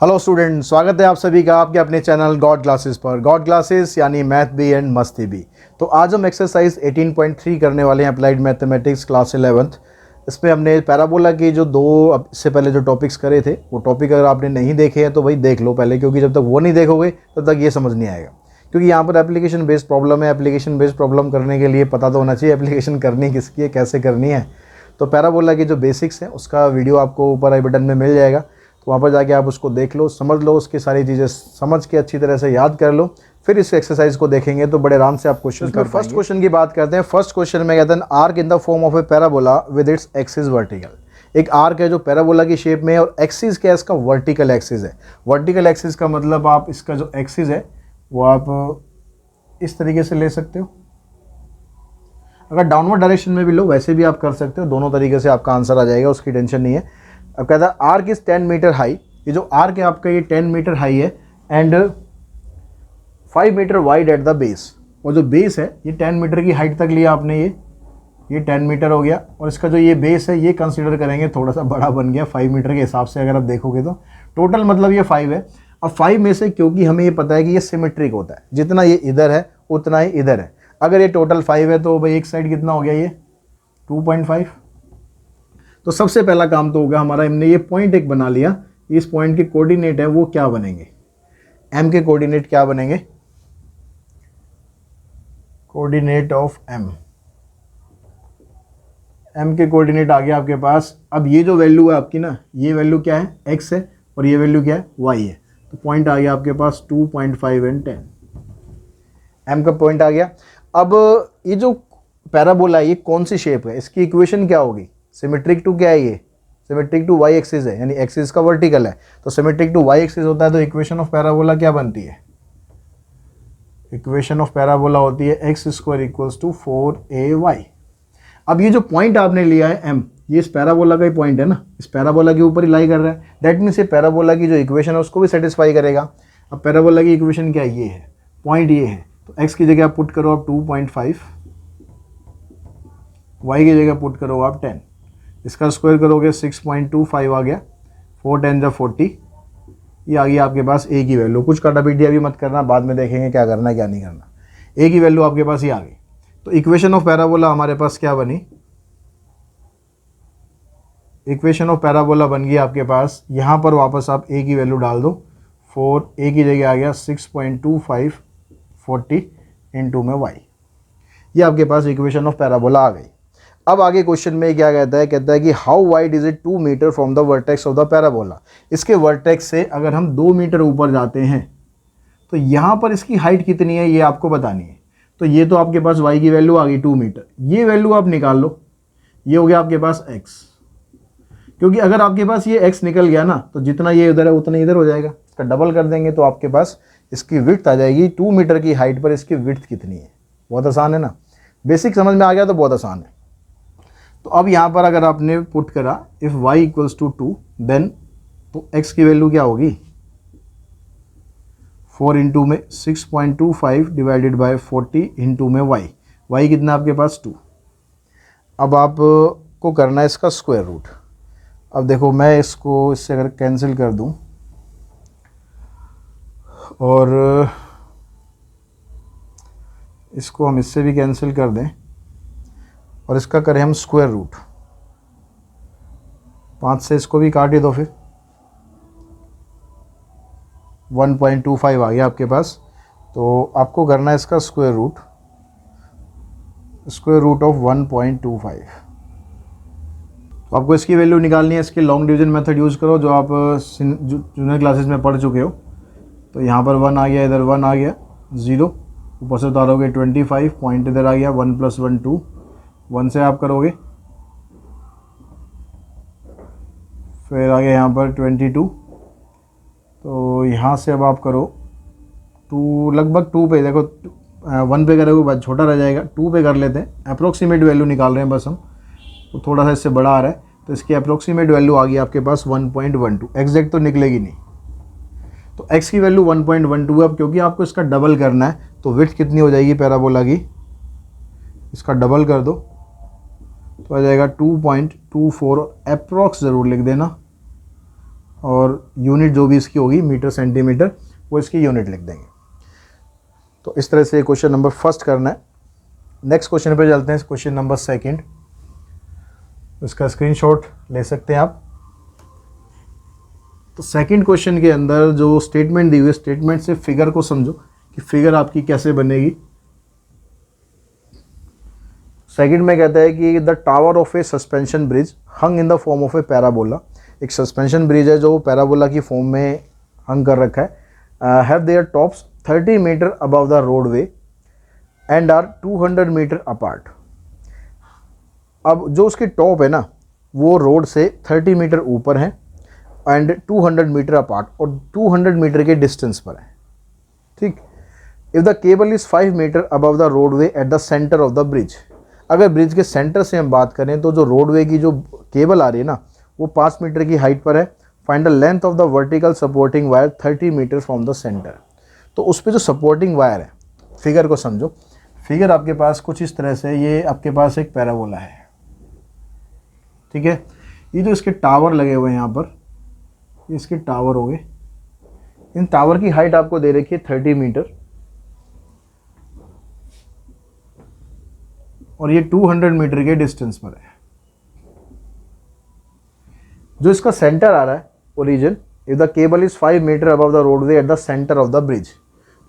Hello student, स्वागत है आप सभी का आपके अपने चैनल गॉड क्लासेस पर। गॉड क्लासेस यानी मैथ भी एंड मस्ती भी। तो आज हम एक्सरसाइज 18.3 करने वाले हैं, अप्लाइड मैथमेटिक्स क्लास 11th। इसमें हमने पैराबोला के जो इससे पहले जो टॉपिक्स करे थे, वो टॉपिक अगर आपने नहीं देखे हैं तो भाई देख लो पहले, क्योंकि जब तक वो नहीं देखोगे तब तक ये समझ नहीं आएगा। क्योंकि यहाँ पर एप्लीकेशन बेस्ड प्रॉब्लम है। एप्लीकेशन बेस्ड प्रॉब्लम करने के लिए पता तो होना चाहिए एप्लीकेशन करनी किसकी है, कैसे करनी है। तो पैराबोला की जो बेसिक्स है उसका वीडियो आपको ऊपर आई बटन में मिल जाएगा, तो वहाँ पर जाके आप उसको देख लो, समझ लो, उसकी सारी चीज़ें समझ के अच्छी तरह से याद कर लो। फिर इस एक्सरसाइज को देखेंगे तो बड़े आराम से आप क्वेश्चन कर पाएंगे। फर्स्ट क्वेश्चन की बात करते हैं। फर्स्ट क्वेश्चन में कहते हैं arc in the form of A parabola with its axis vertical. एक आर्क है जो पैराबोला की शेप में है और एक्सिस क्या है, इसका वर्टिकल एक्सिस है। वर्टिकल एक्सिस का मतलब आप इसका जो एक्सिस है वो आप इस तरीके से ले सकते हो। अगर डाउनवर्ड डायरेक्शन में भी लो वैसे भी आप कर सकते हो, दोनों तरीके से आपका आंसर आ जाएगा, उसकी टेंशन नहीं है। अब कहता है आर्क इज 10 मीटर हाई। ये जो आर्क है आपका ये 10 मीटर हाई है and 5 metre wide at the base. और जो बेस है ये 10 मीटर की हाइट तक लिया आपने, ये 10 मीटर हो गया। और इसका जो ये बेस है ये कंसीडर करेंगे थोड़ा सा बड़ा बन गया 5 मीटर के हिसाब से। अगर आप देखोगे तो टोटल मतलब ये 5 है। अब 5 में से क्योंकि हमें ये पता है कि ये सिमेट्रिक होता है, जितना ये इधर है उतना ही इधर है। अगर ये टोटल 5 है तो भाई एक साइड कितना हो गया, ये 2.5। तो सबसे पहला काम तो होगा हमारा, हमने ये पॉइंट एक बना लिया। इस पॉइंट के कोऑर्डिनेट है वो क्या बनेंगे, m के कोऑर्डिनेट क्या बनेंगे, कोऑर्डिनेट ऑफ m के कोऑर्डिनेट आ गया आपके पास। अब ये जो वैल्यू है आपकी ना, ये वैल्यू क्या है, x है, और ये वैल्यू क्या है, y है। तो पॉइंट आ गया आपके पास 2.5 एंड 10, m का पॉइंट आ गया। अब ये जो पैराबोला है ये कौन सी शेप है, इसकी इक्वेशन क्या होगी, सिमेट्रिक टू क्या है, ये सिमेट्रिक टू वाई एक्सिस है, यानी एक्सिस का वर्टिकल है। तो सिमेट्रिक टू वाई एक्सिस होता है, तो इक्वेशन ऑफ पैराबोला क्या बनती है, इक्वेशन ऑफ पैराबोला होती है x square equals to 4ay। अब ये जो पॉइंट आपने लिया है m, ये इस पैराबोला का ही पॉइंट है ना, इस पैराबोला के ऊपर ही लाई कर रहा है। दैट मीन्स ये पैराबोला की जो इक्वेशन है उसको भी सेटिस्फाई करेगा। अब पैराबोला की इक्वेशन क्या है, ये है, पॉइंट ये है। तो x की जगह आप पुट करो आप 2.5, y की जगह पुट करो आप 10, इसका स्क्वायर करोगे 6.25 आ गया, 4 10 जा 40, ये आ गई आपके पास a की वैल्यू। कुछ काटा पीटिया भी मत करना, बाद में देखेंगे क्या करना है क्या नहीं करना। a की वैल्यू आपके पास ये आ गई। तो इक्वेशन ऑफ पैराबोला हमारे पास क्या बनी, इक्वेशन ऑफ पैराबोला बन गई आपके पास। यहाँ पर वापस आप a की वैल्यू डाल दो, 4 a की जगह आ गया 6.25 40 इंटू में y। ये आपके पास इक्वेशन ऑफ पैराबोला आ गई। अब आगे क्वेश्चन में क्या कहता है कि how wide is it 2 metre from the vertex of the parabola. इसके वर्टेक्स से अगर हम 2 मीटर ऊपर जाते हैं तो यहाँ पर इसकी हाइट कितनी है ये आपको बतानी है। तो ये तो आपके पास y की वैल्यू आ गई 2 मीटर, ये वैल्यू आप निकाल लो, ये हो गया आपके पास x। क्योंकि अगर आपके पास ये x निकल गया ना तो जितना ये उधर है उतना इधर हो जाएगा, इसका डबल कर देंगे तो आपके पास इसकी विड्थ आ जाएगी। 2 मीटर की हाइट पर इसकी विड्थ कितनी है, बहुत आसान है ना, बेसिक समझ में आ गया तो बहुत आसान है। तो अब यहाँ पर अगर आपने पुट करा if y equals to 2 then, तो x की वैल्यू क्या होगी, 4 इंटू में 6.25 डिवाइडेड बाय 40 इंटू में y कितना आपके पास 2। अब आपको करना है इसका स्क्वायर रूट। अब देखो मैं इसको इससे अगर कैंसिल कर दूं और इसको हम इससे भी कैंसिल कर दें और इसका करें हम स्क्वायर रूट, 5 से इसको भी काट ही दो, फिर 1.25 आ गया आपके पास। तो आपको करना है इसका स्क्वायर रूट ऑफ 1.25। तो आपको इसकी वैल्यू निकालनी है, इसकी लॉन्ग डिवीजन मेथड यूज़ करो जो आप जूनियर क्लासेस में पढ़ चुके हो। तो यहाँ पर 1 आ गया, इधर 1 आ गया, 0 ऊपर से उतारोगे 25, पॉइंट इधर आ गया, 1 + 1 2, 1 से आप करोगे, फिर आ गया यहाँ पर 22। तो यहाँ से अब आप करो 2, लगभग 2 पे, देखो 1 पे करोगे बाद छोटा रह जाएगा, 2 पे कर लेते हैं। अप्रोक्सीमेट वैल्यू निकाल रहे हैं बस हम, तो थोड़ा सा इससे बड़ा आ रहा है। तो इसकी अप्रोक्सीमेट वैल्यू आ गई आपके पास 1.12, एग्जैक्ट तो निकलेगी नहीं। तो x की वैल्यू 1.12। अब क्योंकि आपको इसका डबल करना है तो विड्थ कितनी हो जाएगी पैराबोला की, इसका डबल कर दो तो आ जाएगा 2.24, अप्रॉक्स ज़रूर लिख देना, और यूनिट जो भी इसकी होगी मीटर सेंटीमीटर वो इसकी यूनिट लिख देंगे। तो इस तरह से क्वेश्चन नंबर फर्स्ट करना है। नेक्स्ट क्वेश्चन पे चलते हैं, क्वेश्चन नंबर सेकंड। उसका स्क्रीनशॉट ले सकते हैं आप। तो सेकंड क्वेश्चन के अंदर जो स्टेटमेंट दी हुई है, स्टेटमेंट से फिगर को समझो कि फिगर आपकी कैसे बनेगी। सेकंड में कहता है कि the tower of A suspension bridge hung in the form of A parabola. एक सस्पेंशन ब्रिज है जो पैराबोला की फॉर्म में हंग कर रखा है। Have their tops 30 metre above the roadway and are 200 metre apart. अब जो उसकी टॉप है ना वो रोड से 30 मीटर ऊपर है एंड 200 मीटर अपार्ट, और 200 मीटर के डिस्टेंस पर है। ठीक। If the cable is 5 metre above the roadway at the centre of the bridge. अगर ब्रिज के सेंटर से हम बात करें तो जो रोडवे की जो केबल आ रही है ना वो 5 मीटर की हाइट पर है। Find the length of the vertical supporting wire 30 metre from the centre. तो उस पर जो सपोर्टिंग वायर है, फिगर को समझो। फिगर आपके पास कुछ इस तरह से, ये आपके पास एक पैराबोला है, ठीक है। ये जो इसके टावर लगे हुए हैं यहाँ पर, इसके टावर हो गए। इन टावर की हाइट आपको दे रखी है 30 मीटर और ये 200 मीटर के डिस्टेंस पर है। जो इसका सेंटर आ रहा है origin, if the cable is 5 metre above the roadway at the centre of the bridge.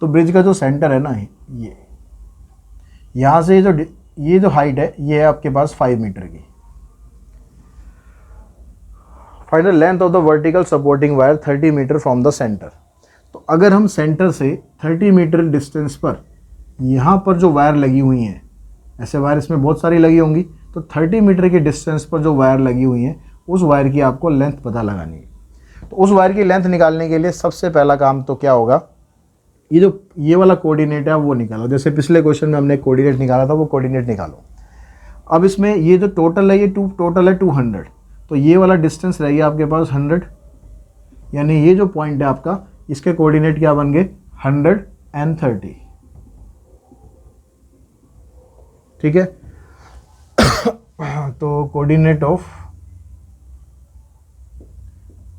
तो ब्रिज का जो सेंटर है ना, ये यहां से ये जो हाइट है ये है आपके पास 5 मीटर की। Find the length of the vertical supporting wire 30 metre from the centre. तो अगर हम सेंटर से 30 मीटर डिस्टेंस पर यहाँ पर जो वायर लगी हुई हैं, ऐसे वायर इसमें बहुत सारी लगी होंगी, तो 30 मीटर के डिस्टेंस पर जो वायर लगी हुई हैं उस वायर की आपको लेंथ पता लगानी है। तो उस वायर की लेंथ निकालने के लिए सबसे पहला काम तो क्या होगा, ये वाला कोऑर्डिनेट है वो निकालो। जैसे पिछले क्वेश्चन में हमने कोऑर्डिनेट निकाला था, वो कोऑर्डिनेट निकालो। अब इसमें ये जो टोटल है, ये टोटल है 200, तो ये वाला डिस्टेंस रहेगी आपके पास 100, यानी ये जो पॉइंट है आपका, इसके कोऑर्डिनेट क्या बन गए 130, ठीक है। तो कोऑर्डिनेट ऑफ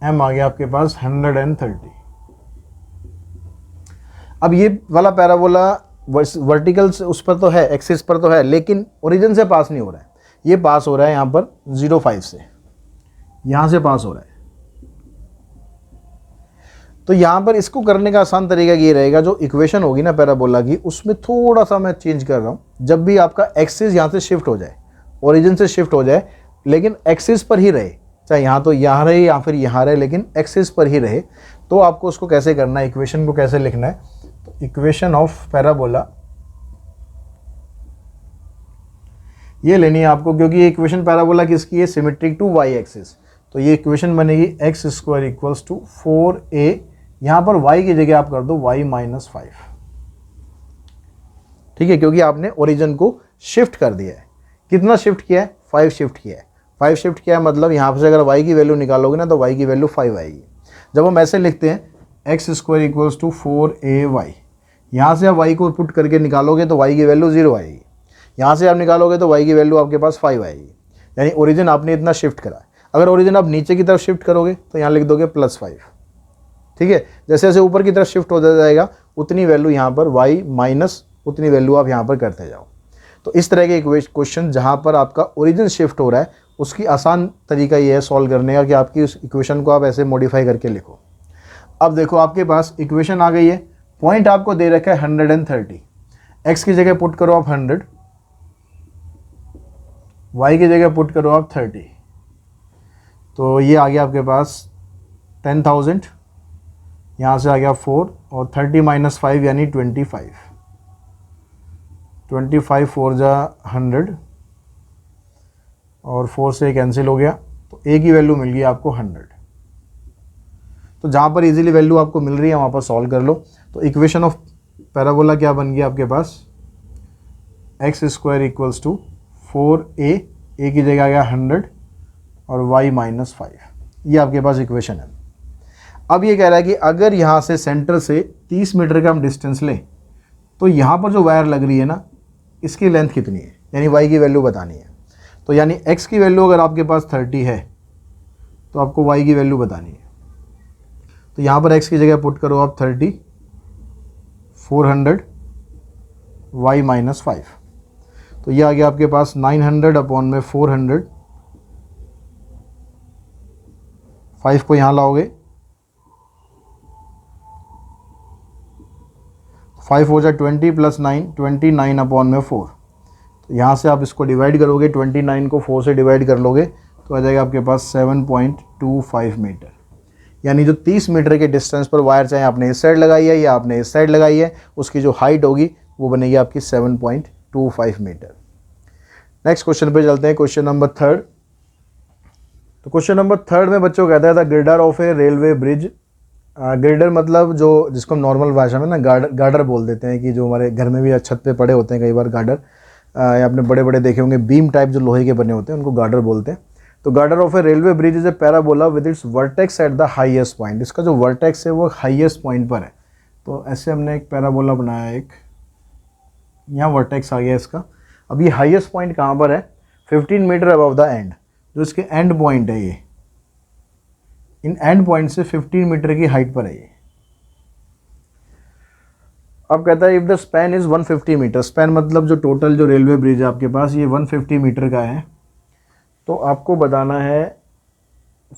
एम आ गया आपके पास 130। अब ये वाला पैराबोला वर्टिकल उस पर तो है, एक्सिस पर तो है, लेकिन ओरिजिन से पास नहीं हो रहा है। ये पास हो रहा है यहाँ पर 0.5 से, यहाँ से पास हो रहा है। तो यहाँ पर इसको करने का आसान तरीका ये रहेगा, जो इक्वेशन होगी ना पैराबोला की, उसमें थोड़ा सा मैं चेंज कर रहा हूँ। जब भी आपका एक्सिस यहाँ से शिफ्ट हो जाए, ओरिजिन से शिफ्ट हो जाए, लेकिन एक्सिस पर ही रहे, चाहे यहाँ तो यहाँ रहे या फिर यहाँ रहे, लेकिन एक्सिस पर ही रहे, तो आपको उसको कैसे करना है, इक्वेशन को कैसे लिखना है। तो इक्वेशन ऑफ पैराबोला ये लेनी है आपको, क्योंकि ये इक्वेशन पैराबोला किसकी है, सिमेट्रिक टू वाई एक्सिस। तो ये इक्वेशन बनेगी x square equals to 4a, यहाँ पर y की जगह आप कर दो y माइनस 5, ठीक है, क्योंकि आपने ओरिजिन को शिफ्ट कर दिया है। कितना शिफ्ट किया है, 5 शिफ्ट किया है। 5 शिफ्ट किया है मतलब यहाँ से अगर y की वैल्यू निकालोगे ना तो y की वैल्यू 5 आएगी। जब हम ऐसे लिखते हैं x square equals to 4ay, यहाँ से आप y को पुट करके निकालोगे तो y की वैल्यू 0 आएगी, यहाँ से आप निकालोगे तो y की वैल्यू आपके पास 5 आएगी। यानी ओरिजिन आपने इतना शिफ्ट करा है। अगर ओरिजिन आप नीचे की तरफ शिफ्ट करोगे तो यहाँ लिख दोगे +5, ठीक है। जैसे जैसे ऊपर की तरफ शिफ्ट होता जाएगा उतनी वैल्यू यहाँ पर y माइनस उतनी वैल्यू आप यहाँ पर करते जाओ। तो इस तरह के क्वेश्चन जहाँ पर आपका ओरिजिन शिफ्ट हो रहा है, उसकी आसान तरीका ये है सॉल्व करने का कि आपकी उस इक्वेशन को आप ऐसे मॉडिफाई करके लिखो। अब देखो आपके पास इक्वेशन आ गई है, पॉइंट आपको दे रखा है 130, x की जगह पुट करो आप 100, y की जगह पुट करो आप 30, तो ये आ गया आपके पास 10,000, यहाँ से आ गया 4 और 30 माइनस 5 यानी 25, 25 4 जा 100 और 4 से कैंसिल हो गया, तो a की वैल्यू मिल गई आपको 100। तो जहाँ पर इजीली वैल्यू आपको मिल रही है वहाँ पर सॉल्व कर लो। तो इक्वेशन ऑफ पैराबोला क्या बन गया आपके पास, x square equals to 4a, a की जगह आ गया 100 और y माइनस 5, ये आपके पास इक्वेशन है। अब ये कह रहा है कि अगर यहाँ से सेंटर से 30 मीटर का हम डिस्टेंस लें तो यहाँ पर जो वायर लग रही है ना, इसकी लेंथ कितनी है, यानी y की वैल्यू बतानी है। तो यानी x की वैल्यू अगर आपके पास 30 है तो आपको y की वैल्यू बतानी है। तो यहाँ पर x की जगह पुट करो आप 30, 400 y माइनस 5, तो ये आ गया आपके पास 900 अपॉन में 400, 5 को यहाँ लाओगे, 5 हो जाए 20 प्लस 9, 29 अपॉन में 4, तो यहाँ से आप इसको डिवाइड करोगे, 29 को 4 से डिवाइड कर लोगे तो आ जाएगा आपके पास 7.25 मीटर। यानी जो 30 मीटर के डिस्टेंस पर वायर चाहे आपने इस साइड लगाई है या आपने इस साइड लगाई है, उसकी जो हाइट होगी वो बनेगी आपकी 7.25 मीटर। नेक्स्ट क्वेश्चन पे चलते हैं, क्वेश्चन नंबर 3। तो क्वेश्चन नंबर 3 में बच्चों कहता है the girder of a railway bridge. Girder मतलब जो जिसको हम नॉर्मल भाषा में ना गार्डर बोल देते हैं, कि जो हमारे घर में भी छत पे पड़े होते हैं कई बार गार्डर, या आपने बड़े बड़े देखे होंगे बीम टाइप जो लोहे के बने होते हैं, उनको गार्डर बोलते हैं। तो girder of a railway bridge is a parabola with its vertex at the highest point. इसका जो वर्टेक्स है वो हाईएस्ट पॉइंट पर है। तो ऐसे हमने एक पैराबोला बनाया, एक यहाँ वर्टेक्स आ गया इसका। अब ये हाईएस्ट पॉइंट कहाँ पर है? 15 मीटर अबव द एंड, जो इसके एंड पॉइंट है, ये इन एंड पॉइंट से 15 मीटर की हाइट पर है ये। अब कहता है if the span is 150 metre, span मतलब जो टोटल जो रेलवे ब्रिज है आपके पास ये 150 मीटर का है, तो आपको बताना है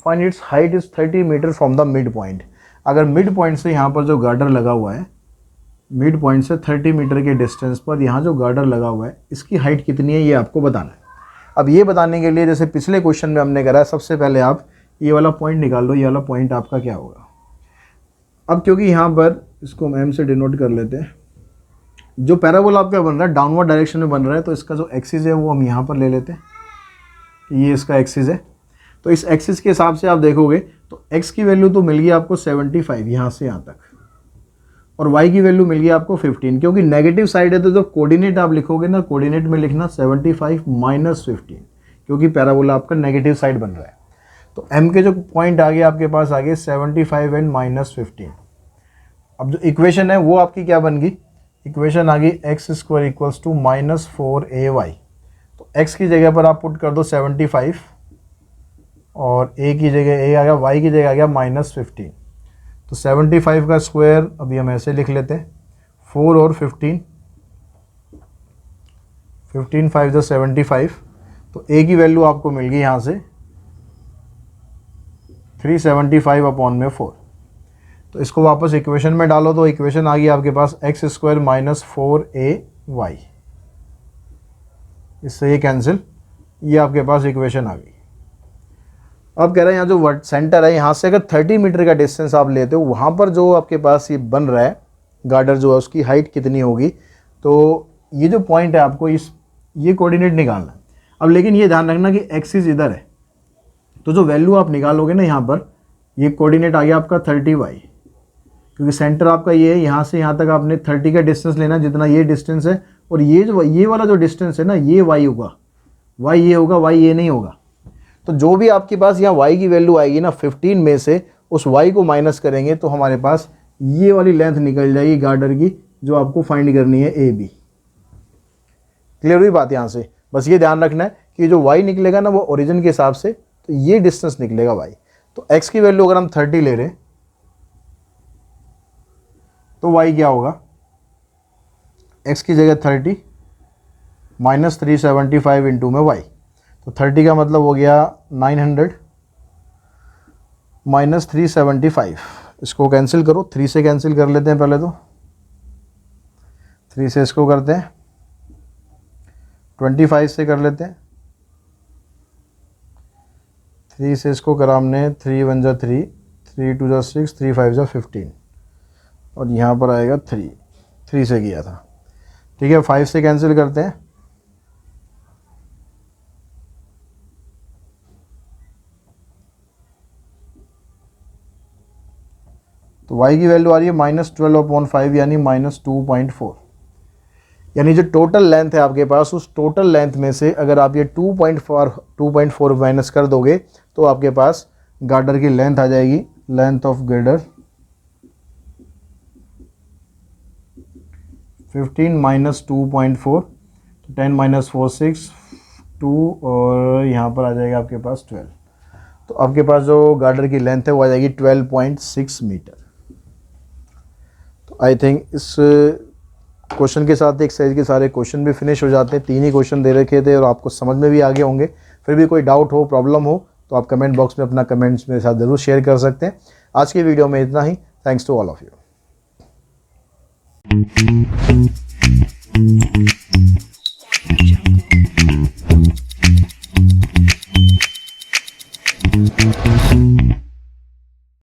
find its height is 30 metre from the mid point. अगर मिड पॉइंट से यहाँ पर जो गार्डर लगा हुआ है, मिड पॉइंट से 30 मीटर के डिस्टेंस पर यहाँ जो गार्डर लगा हुआ है, इसकी हाइट कितनी है ये आपको बताना है। अब ये बताने के लिए जैसे पिछले क्वेश्चन में हमने करा है, सबसे पहले आप ये वाला पॉइंट निकाल लो, ये वाला पॉइंट आपका क्या होगा। अब क्योंकि यहाँ पर इसको हम एम से डिनोट कर लेते हैं, जो पैराबोला आपका बन रहा है डाउनवर्ड डायरेक्शन में बन रहा है, तो इसका जो एक्सिस है वो हम यहाँ पर ले लेते हैं, ये इसका एक्सिस है। तो इस एक्सिस के हिसाब से आप देखोगे तो x की वैल्यू तो मिल गई आपको 75 यहाँ से यहाँ तक, और y की वैल्यू मिल गई आपको 15। क्योंकि नेगेटिव साइड है तो जो कोऑर्डिनेट आप लिखोगे ना, कोऑर्डिनेट में लिखना 75 माइनस 15, क्योंकि पैराबोला आपका नेगेटिव साइड बन रहा है। तो m के जो पॉइंट आ गए आपके पास आ गए 75 एंड माइनस 15। अब जो इक्वेशन है वो आपकी क्या बन गई? इक्वेशन आ गई x square equals to minus 4ay। तो x की जगह पर आप पुट कर दो 75 और a की जगह a आ गया, y की जगह आ गया माइनस 15। तो 75 का स्क्वायर अभी हम ऐसे लिख लेते हैं, 4 और 15, 15 5 जो 75। तो a की वैल्यू आपको मिल गई यहाँ से 375 अपॉन में 4। तो इसको वापस इक्वेशन में डालो तो इक्वेशन आ गई आपके पास एक्स स्क्वायर माइनस 4ay। इससे ये कैंसिल, ये आपके पास इक्वेशन आ गई। अब कह रहे हैं यहाँ जो सेंटर है, यहाँ से अगर 30 मीटर का डिस्टेंस आप लेते हो, वहाँ पर जो आपके पास ये बन रहा है गार्डर जो है उसकी हाइट कितनी होगी। तो ये जो पॉइंट है आपको ये कोऑर्डिनेट निकालना है। अब लेकिन ये ध्यान रखना कि एक्सिस इधर है, तो जो वैल्यू आप निकालोगे ना यहाँ पर, ये कोऑर्डिनेट आ गया आपका 30y, क्योंकि सेंटर आपका ये है, यहाँ से यहाँ तक आपने 30 का डिस्टेंस लेना जितना ये डिस्टेंस है, और ये वाला जो डिस्टेंस है ना ये y होगा, y ये होगा, y ये नहीं होगा। तो जो भी आपके पास यहाँ y की वैल्यू आएगी ना 15 में से उस y को माइनस करेंगे तो हमारे पास ये वाली लेंथ निकल जाएगी गार्डर की, जो आपको फाइंड करनी है AB। क्लियर हुई बात यहाँ से? बस ये ध्यान रखना है कि जो y निकलेगा ना वो ओरिजिन के हिसाब से, तो ये डिस्टेंस निकलेगा y। तो x की वैल्यू अगर हम 30 ले रहे हैं तो y क्या होगा? x की जगह 30 माइनस 375 इंटू में y। तो 30 का मतलब हो गया 900 माइनस 375। इसको कैंसिल करो, 3 से कैंसिल कर लेते हैं पहले तो, 3 से इसको करते हैं, 25 से कर लेते हैं, 3 से इसको करा हमने, 3 1 जा 3, 3 2 जा 6, 3 5 जा 15, और यहाँ पर आएगा 3 से किया था। ठीक है, 5 से कैंसिल करते हैं, तो y की वैल्यू आ रही है -12/5 यानी -2.4। यानी जो टोटल लेंथ है आपके पास, उस टोटल लेंथ में से अगर आप ये 2.4 माइनस कर दोगे तो आपके पास गार्डर की लेंथ आ जाएगी, लेंथ ऑफ गार्डर 15 माइनस 2.4, तो 10 माइनस 4 6 2, और यहाँ पर आ जाएगा आपके पास 12। तो आपके पास जो गार्डर की लेंथ है वो आ जाएगी 12.6 मीटर। तो आई थिंक इस क्वेश्चन के साथ एक्सरसाइज के सारे क्वेश्चन भी फिनिश हो जाते हैं। 3 ही क्वेश्चन दे रखे थे और आपको समझ में भी आ गए होंगे। फिर भी कोई डाउट हो, प्रॉब्लम हो तो आप कमेंट बॉक्स में अपना कमेंट्स मेरे साथ ज़रूर शेयर कर सकते हैं। आज की वीडियो में इतना ही। Thanks to all of you.